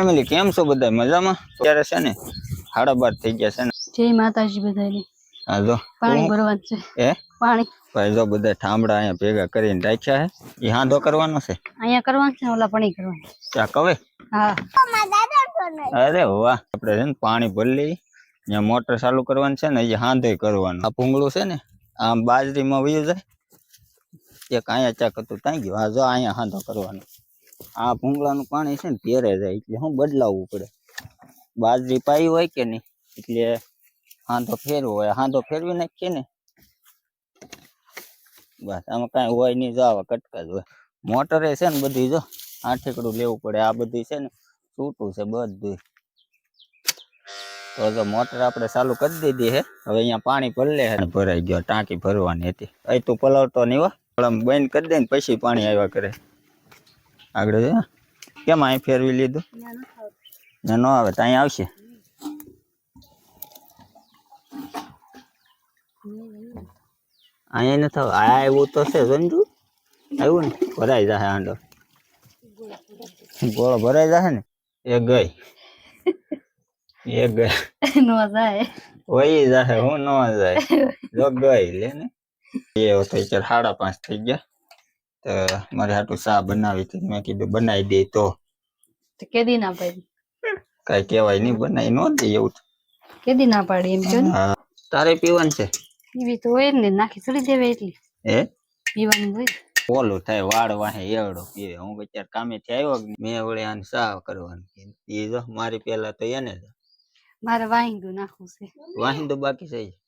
Family કેમ છો બધા મજામાં? અત્યારે છે ને 12:30 થઈ ગયા છે ને. જય માતાજી બધાને. હા જો પાણી ભરવાનું છે. પાણી ભાઈ જો બધા ઠામડા અહીંયા ભેગા કરીને રાખ્યા છે. ઈ હાંધો કરવાનો છે. અહીંયા કરવાનું છે, ઓલા પાણી કરવાનું. ચા કવે? હા. અરે વાહ, આપણે છે ને પાણી ભરી લઈ, અહીંયા મોટર ચાલુ કરવાની છે ને, એ હાંધો કરવાનું. આ ભૂંગળું છે ને, આમ બાજરીમાં વયું જાય. એક અહીંયા ચાક હતું ત્યાં ગયું. આ જો અહીંયા હાંધો કરવાનો. આ ભૂંગળાનું પાણી છે ને ભેરે જાય એટલે હું બદલાવવું પડે. બાજરી પાઈ હોય કે નહીં એટલે હાંધો ફેરવો હોય. હાંધો ફેરવી નાખીએ ને બસ આમાં કાંઈ હોય નહીં. જો આવા કટકા જ હોય. મોટરે છે ને બધી જો આઠેકડું લેવું પડે. આ બધી છે ને છૂટું છે બધું. તો જો મોટર આપણે ચાલુ કરી દીધી છે. હવે અહીંયા પાણી ભરી લે છે. ભરાઈ ગયો. ટાંકી ભરવાની હતી. અહીં તું પલાવતો નહીં હો. બંધ કરી દે ને પછી પાણી આવ્યા કરે. આગળ છે કેમ અહીં ફેરવી લીધું? ન આવે તો અહીં આવશે. અહીંયા નથી આ આવ્યું તો છે સમજુ આવ્યું ને ભરાઈ જશે. હાંડો ગોળો ભરાઈ જશે ને એ ગઈ નો જાય વહી જશે. હું ન જાય જો ગઈ લે ને. એ તો 5:30 થઈ ગયા. તો મારે હાટું ચા બનાવી હતી. મેં કીધું બનાવી દે તો કેદી ના પાડી. કઈ કેવાય નહીં બનાવી નો દે એવું. કેદી ના પાડી એમ જો ને. તારે પીવાનું છે? પીવી તો હોય ને, નાખી ચડી દેવે એટલી. પીવાનું હોય. ઓલું થાય વાળ વાહે એવડો પીવે. હું બચાર કામેથી આવ્યો મેં વળે આને ચા કરવાની. એ જો મારી પેલા તો એને મારે વાહિંદુ નાખવું છે. વાહિંદુ બાકી છે.